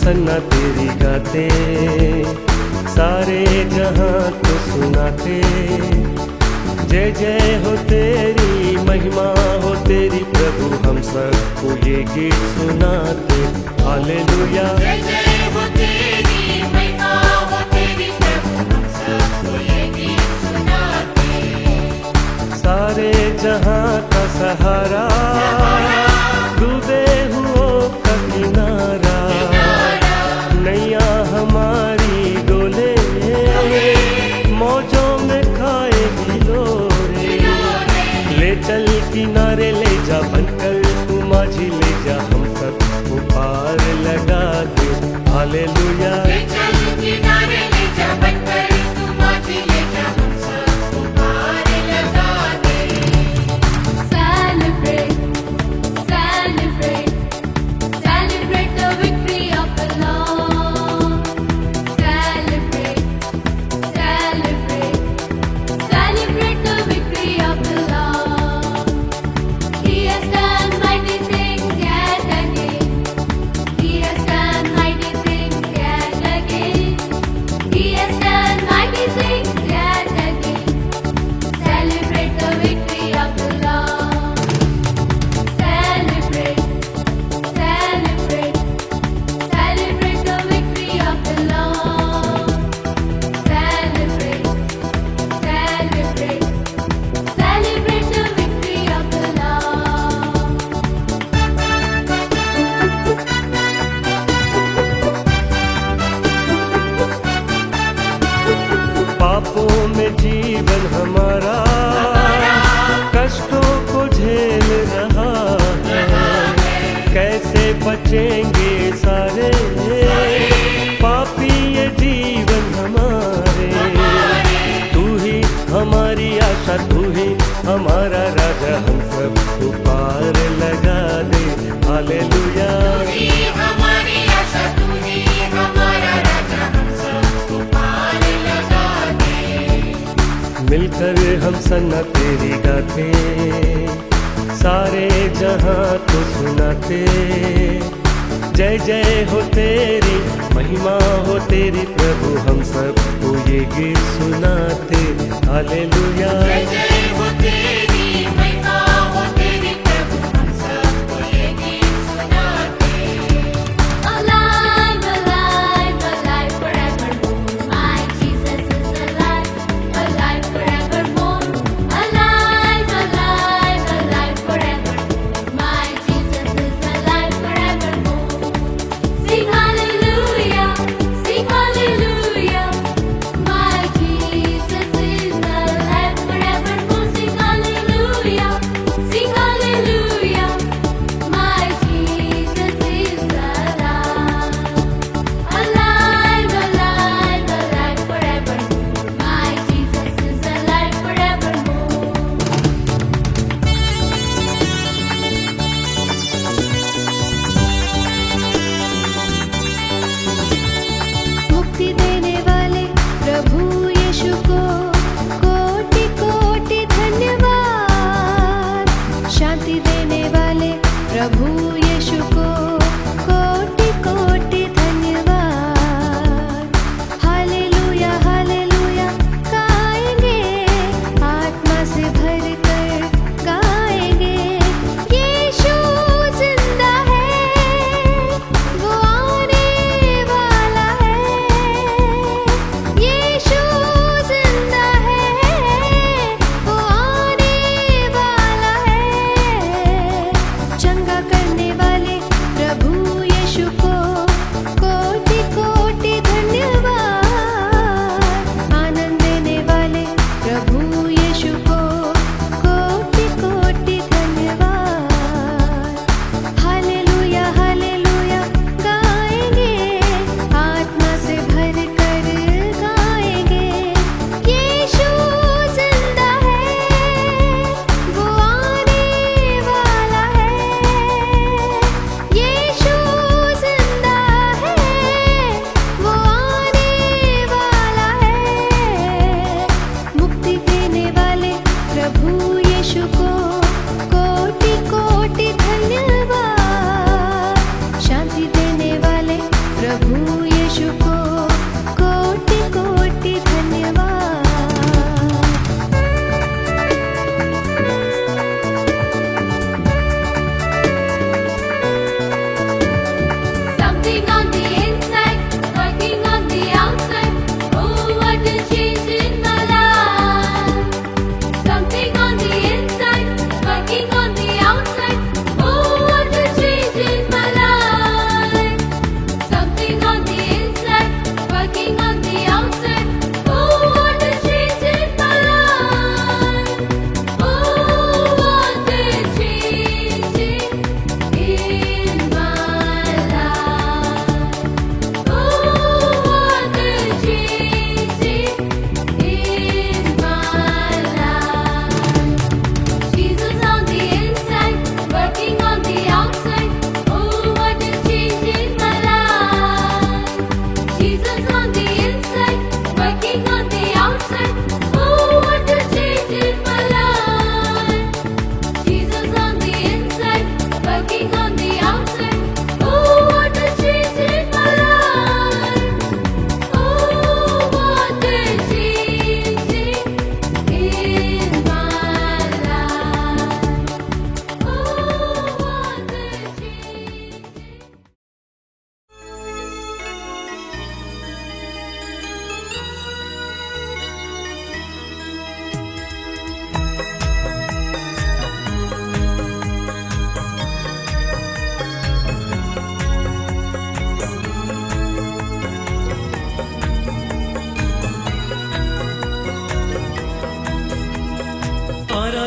सन्ना तेरी गाते, सारे जहां को सुनाते। जय जय हो तेरी, महिमा हो तेरी प्रभु, हम सबको ये गीत सुनाते। हालेलुया। जय जय हो तेरी, महिमा हो तेरी प्रभु, हम सबको ये गीत सुनाते। सारे जहां का सहारा, डूबे हुओं का किनारा, नैया हमारी डोले, मौजों में खाएगी लोरे। ले चल किनारे ले जा, बनकर तू माझी ले जा, हम सबको पार लगा दे। हालेलुया। ले चल किनारे ले जा, बनकर तू माझी ले जा, हम सबको पार लगा दे। Celebrate, celebrate, celebrate the victory of the Lord. Celebrate, celebrate, celebrate the victory of the Lord. He has done mighty things yet again. He has done mighty things yet again. He has done mighty things yet again. Celebrate the victory of the Lord. Celebrate, celebrate, celebrate the victory of the Lord. Celebrate, celebrate, celebrate the victory of the Lord. पापों में जीवन हमारा, कष्टों को झेल रहा है। कैसे बचेंगे सारे पापी ये जीवन हमारे। तू ही हमारी आशा, तू ही हमारा राजा, हम सबको पार लगा दे। हालेलुया। तू ही हमारी आशा, तू ही हमारा राजा, हम सबको पार लगा दे। मिलकर हम सन्ना तेरी गाते, सारे जहां को सुनाते। जय जय हो तेरी, महिमा हो तेरी प्रभु, हम सबको ये गीत सुनाते। हालेलुया। जय जय हो तेरी, महिमा हो तेरी प्रभु, हम सबको ये गीत सुनाते। Alive, alive, alive forevermore. My Jesus is alive, alive forevermore. Alive, alive, alive forevermore. My Jesus is alive forevermore. Sing hallelujah, sing hallelujah. My Jesus is alive forevermore. Sing hallelujah, sing hallelujah. My Jesus is alive, alive, alive, alive forevermore. My Jesus is alive forevermore. मुक्ति देने वाले प्रभु यीशु को कोटि कोटि धन्यवाद। शांति देने वाले प्रभु यीशु को कोटि कोटि धन्यवाद। हालेलुया, हालेलुया गाएंगे, आत्मा से भरकर गाएंगे। यीशु जिंदा है, वो आने वाला है। यीशु जिंदा है, वो आने वाला है। चंगा करने वाले प्रभु यीशु को कोटि कोटि धन्यवाद। आनंद देने वाले प्रभु यीशु को कोटि कोटि धन्यवाद। हालेलुया, हालेलुया गाएंगे, आत्मा से भरकर गाएंगे। यीशु जिंदा है, वो आने वाला है। यीशु जिंदा है, वो आने वाला है। मुक्ति देने वाले प्रभु यीशु को कोटि कोटि धन्यवाद। शांति देने वाले प्रभु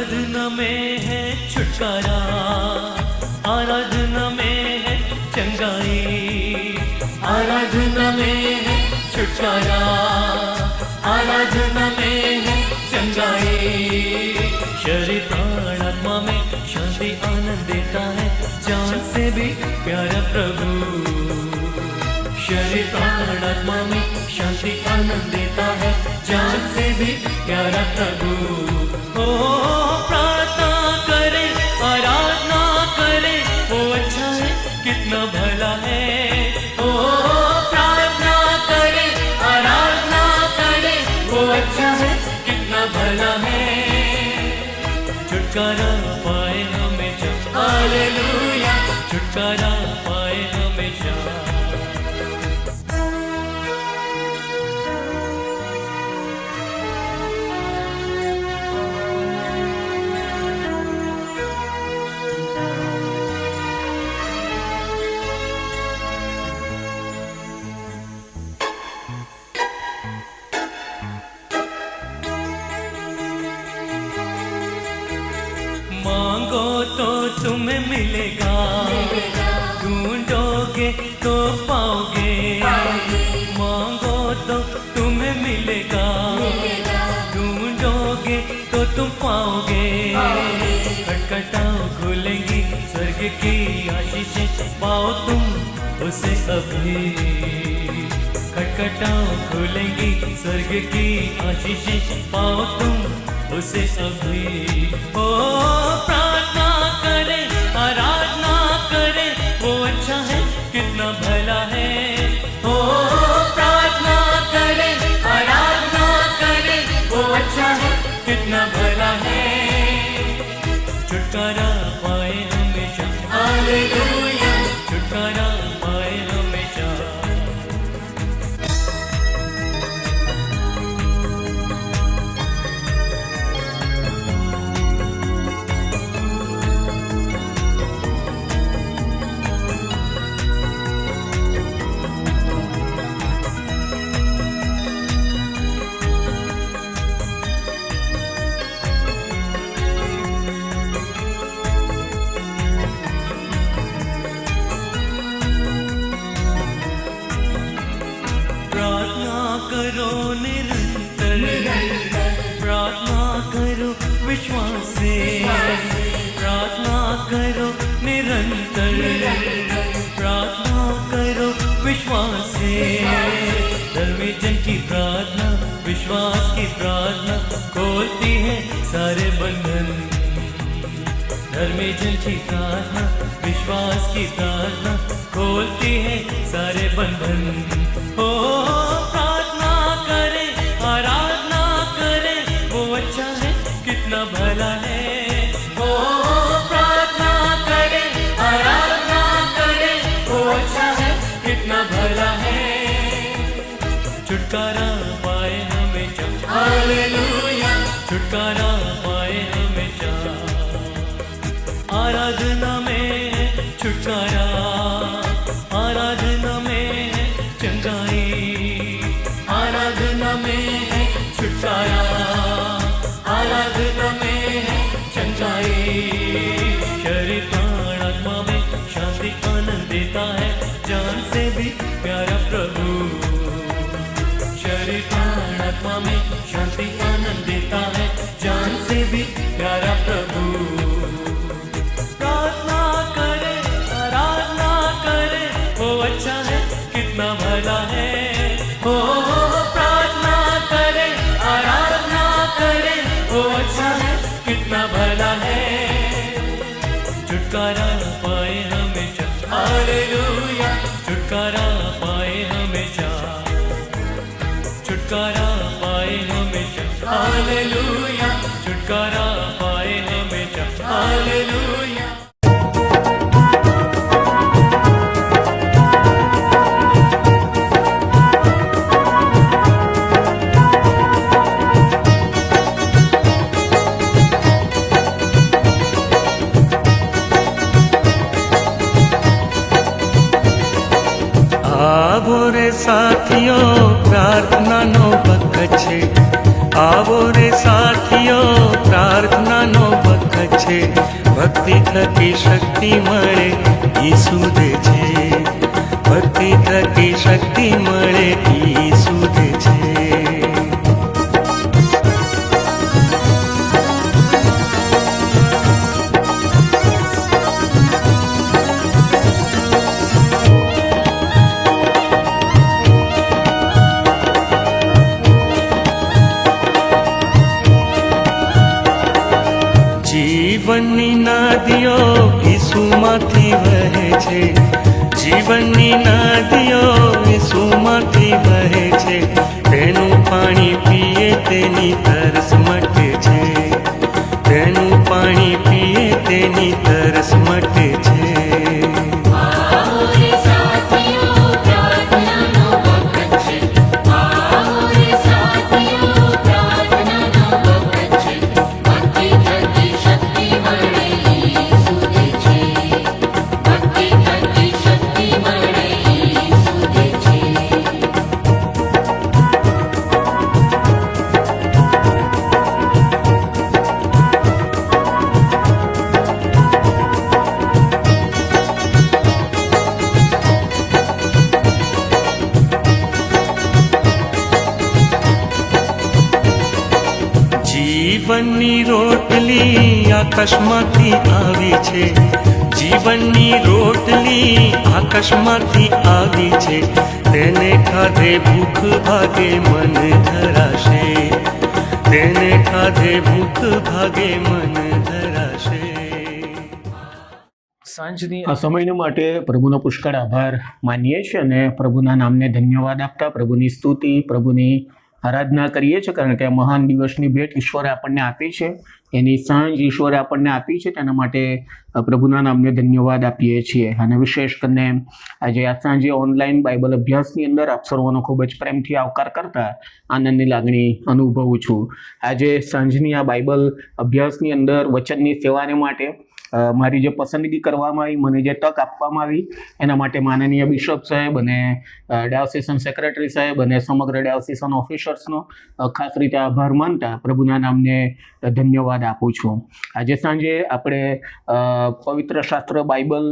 आराधना में है छुटकारा, आराधना में है चंगाई, आराधना में है छुटकारा, आराधना में है चंगाई। शरीर प्राण आत्मा में शांति आनंद देता है, जान से भी प्यारा प्रभु। शरीर प्राण आत्मा में शांति आनंद देता है, जान से भी प्यारा प्रभु। ओ प्रार्थना करे, आराधना करे, वो अच्छा है कितना भला है। ओ प्रार्थना करे, आराधना करे, वो अच्छा है कितना भला है। छुटकारा पाए हमेशा, हालेलुया, छुटकारा पाए हमेशा। मांगो तो तुम्हें मिलेगा, ढूंढोगे तो पाओगे। मांगो तो तुम्हें मिलेगा, ढूंढोगे तो तुम पाओगे। खटखटाओ खुलेंगी स्वर्ग की आशीषें, पाओ तुम उसे अभी। खटखटाओ खुलेंगी स्वर्ग की आशीषें, पाओ तुम उसे अभी। ओ प्रार्थना करे, आराधना करे, वो अच्छा है कितना भला है। ओ प्रार्थना करे, आराधना करे, वो अच्छा है कितना भला है। छुटकारा पाए हमेशा, हालेलुया, छुटकारा पाए हमेशा। करो निरंतर, प्रार्थना करो विश्वास से, प्रार्थना करो निरंतर, प्रार्थना करो विश्वास से। धर्मी जन की प्रार्थना, विश्वास की प्रार्थना खोलती है सारे बंधन। धर्मी जन की प्रार्थना, विश्वास की प्रार्थना खोलती है सारे बंधन। ओ प्रार्थना करे, आराधना करे, वो अच्छा है कितना भला है। ओ प्रार्थना करे, आराधना करे, वो अच्छा है कितना भला है। छुटकारा पाए हमेशा, हालेलुया, छुटकारा पाए हमेशा। आराधना में है छुटकारा, आराधना में है चंगाई, आराधना में है छुटकारा, आराधना में है चंगाई। शरीर प्राण आत्मा में शांति आनंद देता है, जान से भी प्यारा प्रभु। शरीर प्राण आत्मा में शांति आनंद देता है, जान से भी प्यारा प्रभु। प्रार्थना करे, आराधना करे, वो अच्छा है कितना भला है। ओ प्रार्थना करे, आराधना करे, वो अच्छा है कितना भला है। छुटकारा पाए हमेशा, हालेलुया, छुटकारा पाए हमेशा। छुटकारा पाए हमेशा, हालेलुया, छुटकारा पाए हमेशा, हालेलुया। आवो रे साथियों प्रार्थना नो बकछे, आवो रे साथियों प्रार्थना नो છે, ભક્તિ થકી શક્તિ મળે ઈ સુધે છે, ભક્તિ થકી શક્તિ મળે ઈ સુધે છે. જીવનની નદીઓ ઈસુમાંથી વહે છે, જીવનની નદીઓ ઈસુમાંથી વહે છે, તેનું પાણી પીએ તેની તરસ મટે છે, તેનું પાણી પીએ તેની તરસ મટે છે. आओ रे साथियों प्रार्थनाનો વખત છે, आओ રે સાથીઓ પ્રાર્થનાનો વખત છે, ભક્તિ થકી શક્તિ મળે ઈ સુધે છે, ભક્તિ થકી શક્તિ મળે ઈ સુધે છે. જીવનની રોટલી આકાશમાંથી આવી છે, જીવનની રોટલી આકાશમાંથી આવી છે, તેને ખાધે ભૂખ ભાગે મન ધરાશે, તેને ખાધે ભૂખ ભાગે મન ધરાશે. સાંજની આ સમયને માટે પ્રભુનો પુષ્કળ આભાર માનીએ છીએ અને પ્રભુના નામને ધન્યવાદ આપતા પ્રભુની સ્તુતિ, પ્રભુની આરાધના કરીએ છીએ, કારણ કે આ મહાન દિવસની ભેટ ઈશ્વરે આપણને આપી છે, એની સાંજ ઈશ્વરે આપણને આપી છે, તેના માટે પ્રભુના નામને ધન્યવાદ આપીએ છીએ. અને વિશેષ કરીને આજે આ સાંજે ઓનલાઈન બાઇબલ અભ્યાસની અંદર આપ સર્વનો ખૂબ જ પ્રેમથી આવકાર કરતા આનંદની લાગણી અનુભવું છું. આજે સાંજની આ બાઇબલ અભ્યાસની અંદર વચનની સેવાને માટે મારી જે પસંદગી કરવામાં આવી, મને જે તક આપવામાં આવી, એના માટે માનનીય બિશપ સાહેબ અને ડાયોસીસન સેક્રેટરી સાહેબ અને સમગ્ર ડાયોસીસન ઓફિસર્સનો ખાસ રીતે આભાર માનતા પ્રભુના નામને ધન્યવાદ આપું છું. આજે સાંજે આપણે પવિત્ર શાસ્ત્ર બાઇબલ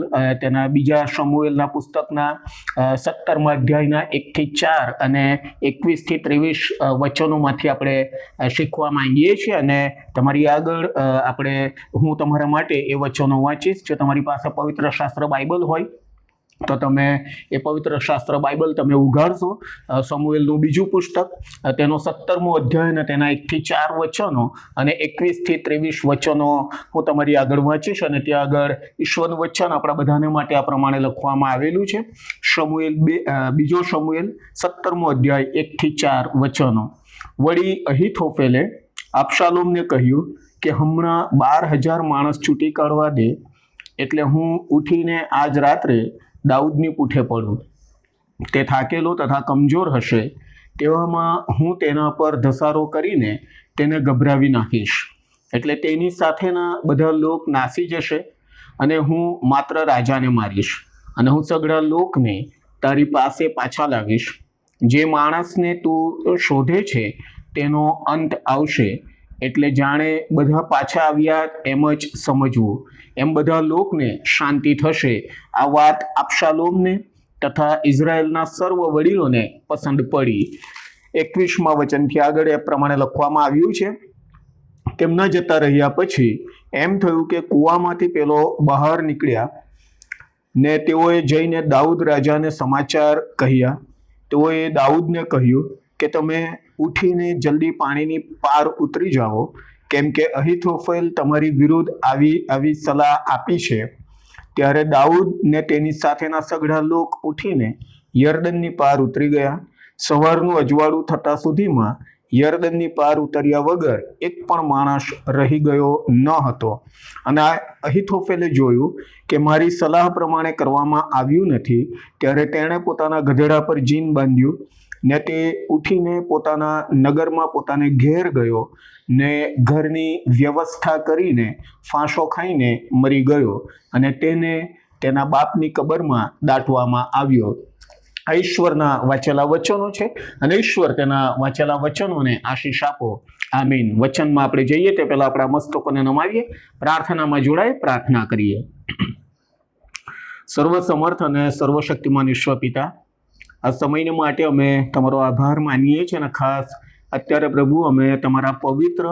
તેના બીજા શમુએલના પુસ્તકના 17મા અધ્યાયના 1-4 અને 21-23 વચનોમાંથી આપણે શીખવા માંગીએ છીએ. અને તમારી આગળ હું તમારા માટે એ વચનો વાંચીશ. જો તમારી પાસે પવિત્ર શાસ્ત્ર બાઇબલ હોય તો તમે એ પવિત્ર શાસ્ત્ર બાઇબલ તમે ઉઘાડશો. સમુએલનું બીજું પુસ્તક, તેનો 17મો અધ્યાય અને તેના 1-4 વચનો અને 21-23 વચનો હું તમારી આગળ વાંચીશ. અને ત્યાં આગળ ઈશ્વરનું વચન આપણા બધાને માટે આ પ્રમાણે લખવામાં આવેલું છે. બીજો શમુએલ 17મો અધ્યાય 1-4 વચનો. વળી અહીથોફેલે અબશાલોમને કહ્યું કે હમણાં 12,000 માણસ છૂટી કાઢવા દે, એટલે હું ઉઠીને આજ રાત્રે દાઉદની પૂઠે પડું. તે થાકેલો તથા કમજોર હશે, તેવામાં હું તેના પર ધસારો કરીને તેને ગભરાવી નાખીશ. એટલે તેની સાથેના બધા લોક નાસી જશે અને હું માત્ર રાજાને મારીશ, અને હું સઘળા લોકને તારી પાસે પાછા લાવીશ. જે માણસને તું શોધે છે તેનો અંત આવશે, એટલે જાણે બધા પાછા આવ્યા એમ જ સમજવું. એમ બધા લોકને શાંતિ થશે. આ વાત અબશાલોમને તથા ઇઝરાયેલના સર્વ વડીલોને પસંદ પડી. 21મા વચનથી આગળ એ પ્રમાણે લખવામાં આવ્યું છે. તેમના જતા રહ્યા પછી એમ થયું કે કૂવામાંથી પેલો બહાર નીકળ્યા, ને તેઓએ જઈને દાઉદ રાજાને સમાચાર કહ્યા. તેઓએ દાઉદને કહ્યું કે તમે ઉઠીને જલ્દી પાણીની પાર ઉતરી જાઓ, કેમ કે અહીથોફેલ તમારી વિરુદ્ધ આવી સલાહ આપી છે. ત્યારે દાઉદ ને તેની સાથેના સઘળા લોક ઉઠીને યર્દનની પાર ઉતરી ગયા. સવારનું અજવાળું થતા સુધીમાં યર્દનની પાર ઉતર્યા વગર એક પણ માણસ રહી ગયો ન હતો. અને અહીથોફેલે જોયું કે મારી સલાહ પ્રમાણે કરવામાં આવ્યું નથી, ત્યારે તેણે પોતાના ગધેડા પર જીન બાંધ્યું ને તે ઉઠીને પોતાના નગરમાં પોતાને ઘેર ગયો ને ઘરની વ્યવસ્થા કરીને ફાંસો ખાઈને મરી ગયો, અને તેને તેના બાપની કબરમાં દાટવામાં આવ્યો. આ ઈશ્વરના વાંચેલા વચનો છે, અને ઈશ્વર તેના વાંચેલા વચનોને આશીષ આપો આમીન. વચનમાં આપણે જઈએ તે પહેલા આપણા મસ્તકોને નમાવીએ, પ્રાર્થનામાં જોડાય, પ્રાર્થના કરીએ. સર્વ સમર્થ અને સર્વશક્તિમાન ઈશ્વર પિતા, આ સમયને માટે અમે તમારો આભાર માનીએ છીએ અને ખાસ અત્યારે પ્રભુ અમે તમારા પવિત્ર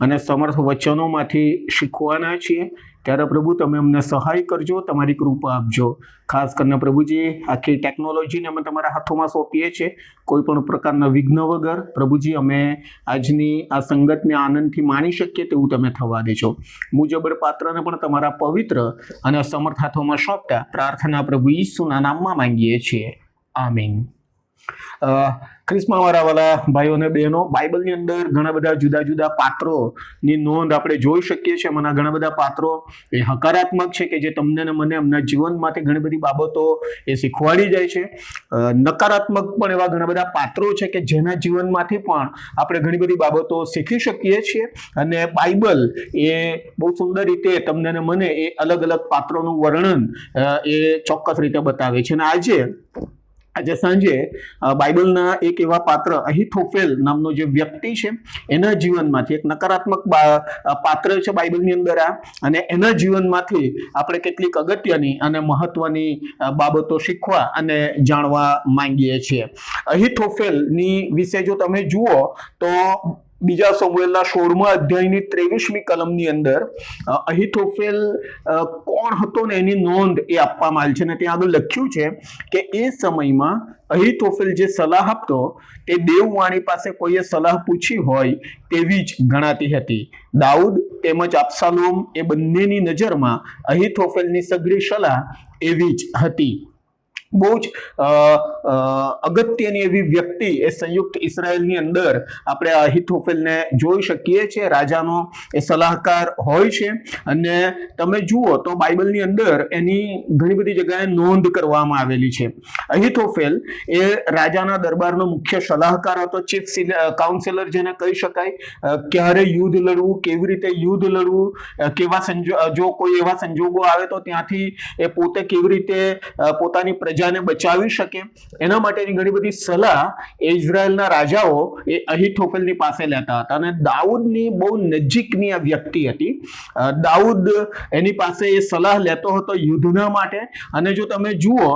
અને સમર્થ વચનોમાંથી શીખવાના છીએ. ત્યારે પ્રભુ તમે અમને સહાય કરજો, તમારી કૃપા આપજો. ખાસ કરીને પ્રભુજી આખી ટેકનોલોજીને અમે તમારા હાથોમાં સોંપીએ છીએ. કોઈ પણ પ્રકારના વિઘ્ન વગર પ્રભુજી અમે આજની આ સંગતને આનંદથી માણી શકીએ તેવું તમે થવા દેજો. મુજબર પાત્રને પણ તમારા પવિત્ર અને સમર્થ હાથોમાં સોંપતા પ્રાર્થના પ્રભુ ઈસુના નામમાં માંગીએ છીએ. આમીન. ખ્રિસ્તમાં મારા વાલા ભાઈઓ અને બહેનો, બાઇબલની અંદર ઘણા બધા જુદા જુદા પાત્રોની નોંધ આપણે જોઈ શકીએ છીએ. એમાંના ઘણા બધા પાત્રો એ હકારાત્મક છે કે જે તમને ને મને એમના જીવનમાંથી ઘણી બધી બાબતો એ શીખવાડી જાય છે. નકારાત્મક પણ એવા ઘણા બધા પાત્રો છે કે જેના જીવનમાંથી પણ આપણે ઘણી બધી બાબતો શીખી શકીએ છીએ. અને બાઇબલ એ બહુ સુંદર રીતે તમને ને મને એ અલગ અલગ પાત્રોનું વર્ણન એ ચોક્કસ રીતે બતાવે છે. અને આજે સાંજે બાઇબલના એક એવા પાત્ર અહીથોફેલ નામનો જે વ્યક્તિ છે એના જીવનમાંથી એક નકારાત્મક પાત્ર છે બાઇબલની અંદર આ, અને એના જીવનમાંથી આપણે કેટલીક અગત્યની અને મહત્વની બાબતો શીખવા અને જાણવા માંગીએ છીએ. અહીથોફેલની વિશે જો તમે જુઓ તો બીજા સમુએલના 16મા અધ્યાયની 23મી કલમની અંદર અહીથોફેલ કોણ હતો ને એની નોંધ એ આપવામાં આવી છે. અને ત્યાં આગળ લખ્યું છે કે એ સમયમાં અહીથોફેલ જે સલાહ આપતો તે દેવવાણી પાસે કોઈએ સલાહ પૂછી હોય તેવી જ ગણાતી હતી. દાઉદ તેમજ અબશાલોમ એ બંનેની નજરમાં અહીથોફેલની સઘળી સલાહ એવી જ હતી. બહુ જ અગત્યની એવી વ્યક્તિ એ સંયુક્ત ઇઝરાયલની અંદર આપણે અહીથોફેલને જોઈ શકીએ છીએ. રાજાનો એ સલાહકાર હોય છે. અને તમે જુઓ તો બાઇબલની અંદર એની ઘણી બધી જગ્યાએ નોંધ કરવામાં આવેલી છે. અહીથોફેલ એ રાજાના દરબારનો મુખ્ય સલાહકાર હતો, ચીફ કાઉન્સિલર જેને કહી શકાય. ક્યારે યુદ્ધ લડવું, કેવી રીતે યુદ્ધ લડવું, જો કોઈ એવા સંજોગો આવે તો ત્યાંથી એ પોતે કેવી રીતે પોતાની પ્રજાને બચાવી શકે, એના માટેની ઘણી બધી સલાહ એ ઇઝરાયલના રાજાઓ એ અહીથોફેલની પાસે લેતા હતા. અને દાઉદની બહુ નજીકની આ વ્યક્તિ હતી. દાઉદ એની પાસે એ સલાહ લેતો હતો યુદ્ધના માટે. અને જો તમે જુઓ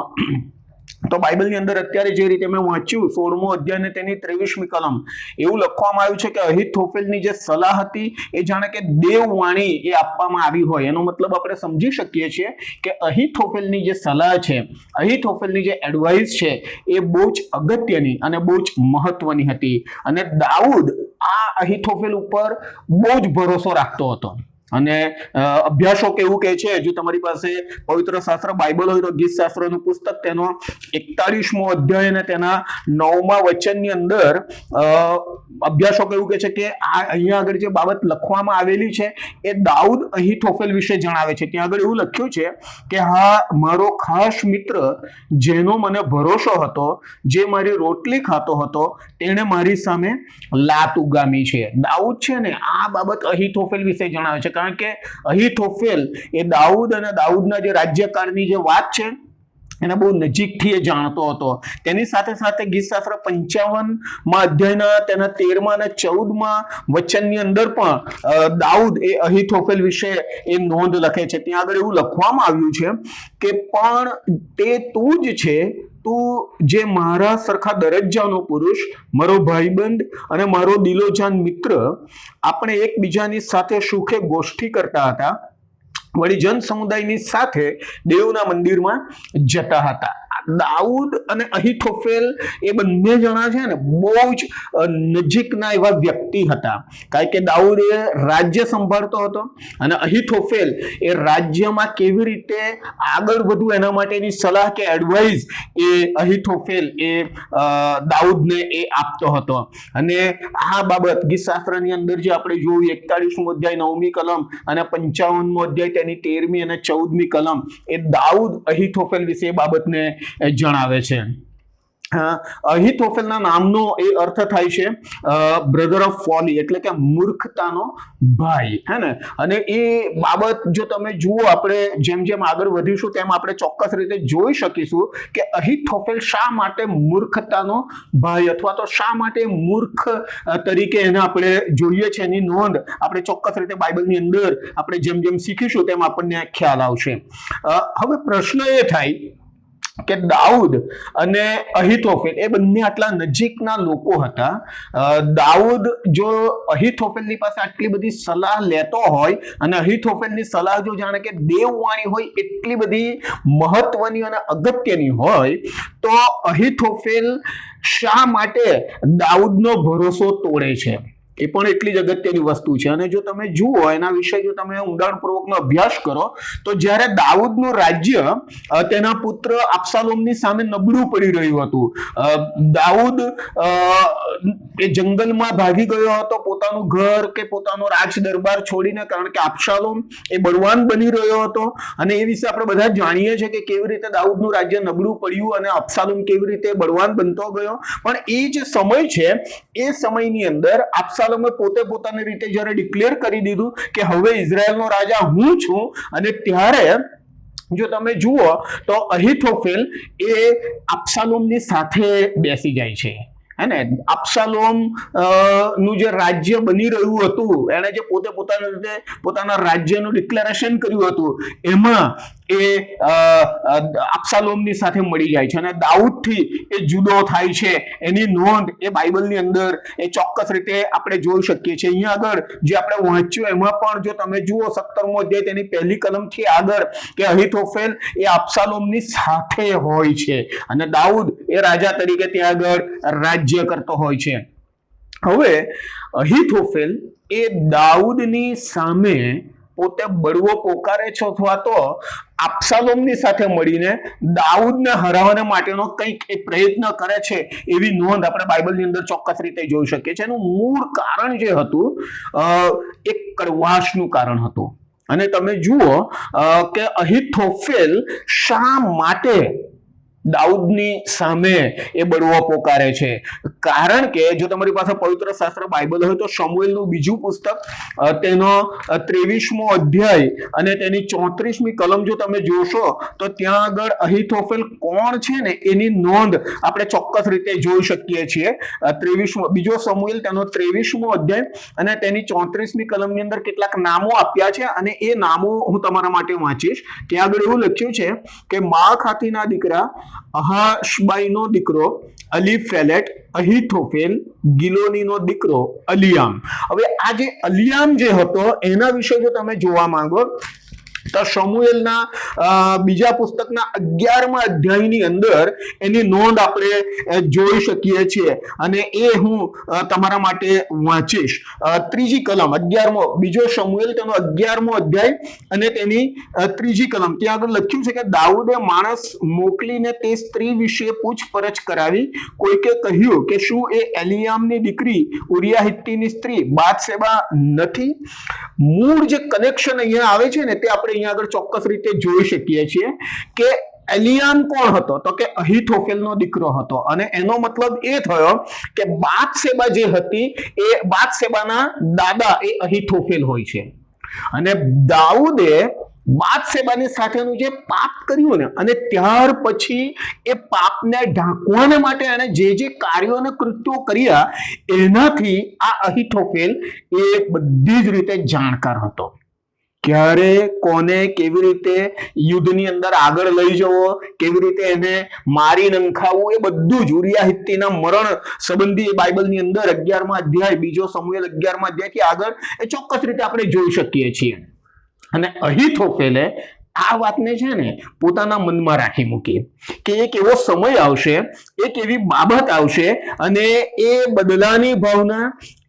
તો બાઇબલની અંદર અત્યારે જે રીતે મેં વાંચ્યું 16મો અધ્યાય ને તેની 23મી કલમ, એવું લખવામાં આવ્યું છે કે અહીથોફેલની જે સલાહ હતી એ જાણે કે દેવવાણી એ આપવામાં આવી હોય. એનો મતલબ આપણે સમજી શકીએ છીએ કે અહીથોફેલની જે સલાહ છે, અહીથોફેલની જે એડવાઇસ છે એ બહુ જ અગત્યની અને બહુ જ મહત્વની હતી. અને દાઉદ આ અહીથોફેલ ઉપર બહુ જ ભરોસો રાખતો હતો. અને અભ્યાસો કેવું કહે છે, જો તમારી પાસે પવિત્ર શાસ્ત્ર બાઇબલ હોય તો ગીત શાસ્ત્રનું પુસ્તક તેનો 41મો અધ્યાય અને તેના 9મા વચનની અંદર અભ્યાસો કેવું કહે છે કે આ અહીંયા આગળ જે બાબત લખવામાં આવેલી છે એ દાઉદ અહીથોફેલ વિશે જણાવે છે. ત્યાં આગળ એવું લખ્યું છે કે હા, મારો ખાસ મિત્ર જેનો મને ભરોસો હતો, જે મારી રોટલી ખાતો હતો, તેણે મારી સામે લાત ઉગામી છે. દાઉદ છે ને આ બાબત અહીથોફેલ વિશે જણાવે છે. કારણ કે અહીથોફેલ એ દાઉદ અને દાઉદના જે રાજ્યકાળની જે વાત છે એને બહુ નજીકથી એ જાણતો હતો. તેની સાથે સાથે ગીતશાસ્ત્ર 55મા અધ્યાયના તેના 13મા અને 14મા વચનની અંદર પણ દાઉદ એ અહીથોફેલ વિશે એ નોંધ લખે છે. ત્યાં આગળ એવું લખવામાં આવ્યું છે કે પણ તે તું જ છે, તું જે મારા સરખા દરજ્જાનો પુરુષ, મારો ભાઈબંધ અને મારો દિલોજાન મિત્ર, આપણે એકબીજાની સાથે સુખે ગોષ્ઠી કરતા હતા, વળી જન સમુદાયની સાથે દેવના મંદિરમાં જતા હતા. દાઉદ અને અહીથોફેલ એ બંને જણા છે ને બહુ જ નજીકના એવા વ્યક્તિ હતા. કારણ કે દાઉદ એ રાજ્ય સંભાળતો હતો અને અહીથોફેલ એ રાજ્યમાં કેવી રીતે આગળ વધવું એના માટેની સલાહ કે એડવાઇસ એ અહીથોફેલ એ દાઉદને એ આપતો હતો. અને આ બાબત ગીતશાસ્ત્રની અંદર જે આપણે જોયું 41મો અધ્યાય 9મી કલમ અને 55મો અધ્યાય તેની 13મી અને 14મી કલમ એ દાઉદ અહીથોફેલ વિશે એ બાબતને જણાવે છે. અહિથોફેલના નામનો એ અર્થ થાય છે બ્રધર ઓફ ફોલી, એટલે કે મૂર્ખતાનો ભાઈ, હે ને. અને એ બાબત જો તમે જુઓ, આપણે જેમ જેમ આગળ વધીશું તેમ આપણે ચોક્કસ રીતે જોઈ શકીશું કે અહિથોફેલ શા માટે મૂર્ખતાનો ભાઈ અથવા તો શા માટે મૂર્ખ તરીકે એને આપણે જોઈએ છે, એની નોંધ આપણે ચોક્કસ રીતે બાઇબલની અંદર આપણે જેમ જેમ શીખીશું તેમ આપણને ખ્યાલ આવશે. હવે પ્રશ્ન એ થાય કે દાઉદ અને અહિથોફેલ એ બંને આટલા નજીકના લોકો હતા. દાઉદ જો અહિથોફેલની પાસે આટલી બધી સલાહ લેતો હોય અને અહિથોફેલની સલાહ જો જાણે કે દેવવાણી હોય એટલી બધી મહત્વની અને અગત્યની હોય, તો અહિથોફેલ શા માટે દાઉદનો ભરોસો તોડે છે? એ પણ એટલી જ અગત્યની વસ્તુ છે. અને જો તમે જુઓ એના વિશે જો તમે ઊંડાણપૂર્વકનો અભ્યાસ કરો તો જ્યારે દાઉદનું રાજ્ય તેના પુત્ર અબશાલોમની સામે નબળું પડી રહ્યું હતું, દાઉદ એ જંગલમાં ભાગી ગયો હતો પોતાનું ઘર કે પોતાનો રાજ દરબાર છોડીને, કારણ કે અબશાલોમ એ બળવાન બની રહ્યો હતો. અને એ વિશે આપણે બધા જાણીએ છીએ કે કેવી રીતે દાઉદનું રાજ્ય નબળું પડ્યું અને અબશાલોમ કેવી રીતે બળવાન બનતો ગયો. પણ એ જે સમય છે એ સમયની અંદર અબશાલોમે પોતે પોતાની રીતે જ્યારે ડિક્લેર કરી દીધું કે હવે ઇઝરાયલનો રાજા હું છું, અને ત્યારે જો તમે જુઓ તો અહિથોફેલ એ અબશાલોમની સાથે બેસી જાય છે, હે ને. અબશાલોમ નું જે રાજ્ય બની રહ્યું હતું, એને જે પોતે પોતાની રીતે પોતાના રાજ્યનું ડિક્લેરેશન કર્યું હતું, એમાં એ અબશાલોમની સાથે મળી જાય છે અને દાઉદથી એ જુદો થાય છે. એની નોંધ એ બાઇબલની અંદર એ ચોક્કસ રીતે આપણે જોઈ શકીએ છીએ. અહીંયા આગળ જે આપણે વાંચ્યું એમાં પણ જો તમે જુઓ 17મો અધ્યાય તેની પહેલી કલમથી આગળ કે અહિથોફેલ એ અબશાલોમની સાથે હોય છે અને દાઉદ એ રાજા તરીકે ત્યાં આગળ રાજ્ય કરતો હોય છે. હવે અહિથોફેલ એ દાઉદની સામે પોતે બળવો પોકારે છે અથવા તો અબશાલોમની સાથે મળીને દાઉદને હરાવવા માટેનો કંઈક એ પ્રયત્ન કરે છે, એવી નોંધ આપણે બાઇબલની અંદર ચોક્કસ રીતે જોઈ શકીએ છીએ. એનું મૂળ કારણ જે હતું એક કડવાશનું કારણ હતું. અને તમે જુઓ કે અહિથોફેલ શા માટે દાઉદની સામે એ બળવો પોકારે છે? કારણ કે જો તમારી પાસે પવિત્ર શાસ્ત્ર બાઇબલ હોય તો શમૂએલનું બીજું પુસ્તક તેનો 23મો અધ્યાય અને તેની 34મી કલમ જો તમે જોશો તો ત્યાં આગળ અહિથોફેલ કોણ છે ને એની નોંધ આપણે ચોક્કસ રીતે જોઈ શકીએ છીએ. બીજો શમૂએલ તેનો 23મો અધ્યાય અને તેની 34મી કલમની અંદર કેટલાક નામો આપ્યા છે અને એ નામો હું તમારા માટે વાંચીશ. ત્યાં આગળ એવું લખ્યું છે કે માખાથીના દીકરા અહાશબાઈનો દીકરો અલીફેલેટ, અહિથોફેલ ગિલોનીનો દીકરો અલિયામ. હવે આ જે અલિયામ જે હતો એના વિશે જો તમે જોવા માંગો તો શમૂએલના બીજા પુસ્તકના 11મા અધ્યાયની અંદર એની નોંધ આપણે જોઈ શકીએ છીએ અને એ હું તમારા માટે વાંચીશ. 3જી કલમ 11મો બીજો શમૂએલ તેનો 11મો અધ્યાય અને તેની 3જી કલમ. ત્યાં આગળ લખ્યું છે કે દાઉદે માણસ મોકલીને તે સ્ત્રી વિશે પૂછપરછ કરાવી. કોઈકે કહ્યું કે શું એ એલિયામની દીકરી ઉરિયા હિત્તીની સ્ત્રી બાથશેબા નથી? મૂળ જે કનેક્શન અહીંયા આવે છે ને તે આપણે અહીંયા આગળ ચોક્કસ રીતે જોઈ શકીએ છીએ કે એલિયામ કોણ હતો? તો કે અહિથોફેલનો દીકરો હતો. અને એનો મતલબ એ થયો કે બાથશેબા જે હતી એ બાથશેબાના દાદા એ અહિથોફેલ હોય છે. અને દાઉદે બાથશેબાની સાથેનું જે પાપ કર્યું ને અને ત્યાર પછી એ પાપને ઢાંકવાને માટે એને જે જે કાર્યો અને કૃત્યો કર્યા એનાથી આ અહિથોફેલ એ બધી જ રીતે જાણકાર હતો. ક્યારે કોને કેવી રીતે યુદ્ધની અંદર આગળ લઈ જવો, કેવી રીતે એને મારી નંખાવવું, એ બધું જ ઉરિયા હિત્તીના મરણ સંબંધી બાઇબલની અંદર 11મા અધ્યાય બીજો શમૂએલ 11મા અધ્યાયથી આગળ એ ચોક્કસ રીતે આપણે જોઈ શકીએ છીએ. અને અહિથોફેલે આ વાતને છે ને પોતાના મનમાં રાખી મૂકી કે એક એવો સમય આવશે, એક એવી બાબત આવશે અને એ બદલાની ભાવના,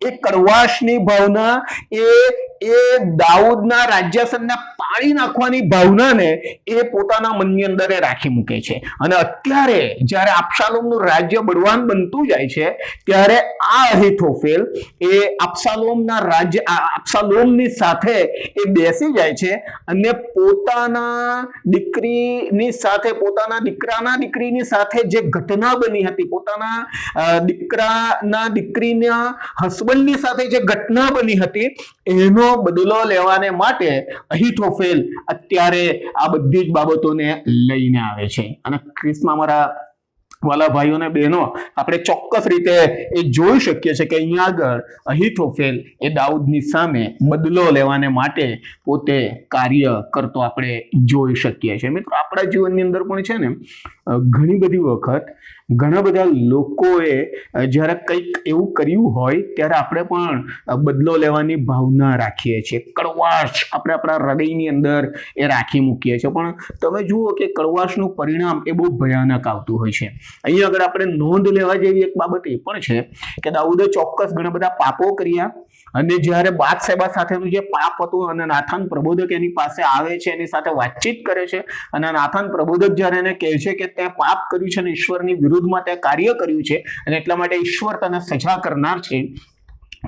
એ કડવાશની ભાવના, એ દાઉદના રાજ્યાસનને પાડી નાખવાની ભાવનાને એ પોતાના મનની અંદર રાખી મૂકે છે. અને અત્યારે જ્યારે અબશાલોમનું રાજ્ય બળવાન બનતું જાય છે ત્યારે આ અહિથોફેલ એ અબશાલોમની સાથે એ બેસી જાય છે અને પોતાના દીકરીની સાથે, પોતાના દીકરાના દીકરીની સાથે જે ઘટના ઘટના બની હતી, પોતાના દીકરીના હસબન્ડની સાથે જે ઘટના બની હતી એનો બદલો લેવાને માટે અહીથોફેલ અત્યારે આ બધી જ બાબતોને લઈને આવે છે. અને ખ્રિસ્તમાં અમારા વાલા ભાઈઓ અને બહેનો, આપણે ચોક્કસ રીતે એ જોઈ શકીએ છીએ કે અહીંયા આગળ અહીથોફેલ એ દાઉદની સામે બદલો લેવાને માટે પોતે કાર્ય કરતો આપણે જોઈ શકીએ છીએ. મિત્રો, આપણા જીવનની અંદર પણ છે ને ઘણી બધી વખત ઘણા બધા લોકોએ જ્યારે કંઈક એવું કર્યું હોય ત્યારે આપણે પણ બદલો લેવાની ભાવના રાખીએ છીએ, કડવાશ આપણે આપણા હૃદયની અંદર એ રાખી મૂકીએ છીએ. પણ તમે જુઓ કે કડવાશનું પરિણામ એ બહુ ભયાનક આવતું હોય છે. અહીંયા આગળ આપણે નોંધ લેવા જેવી એક બાબત એ પણ છે કે દાઉદે ચોક્કસ ઘણા બધા પાપો કર્યા, અને જ્યારે બાથશેબા સાથેનું જે પાપ હતું અને નાથાન પ્રબોધક એની પાસે આવે છે, એની સાથે વાતચીત કરે છે, અને નાથાન પ્રબોધક જ્યારે એને કહે છે કે તે પાપ કર્યું છે અને ઈશ્વરની વિરુદ્ધમાં તે કાર્ય કર્યું છે અને એટલા માટે ઈશ્વર તને સજા કરનાર છે,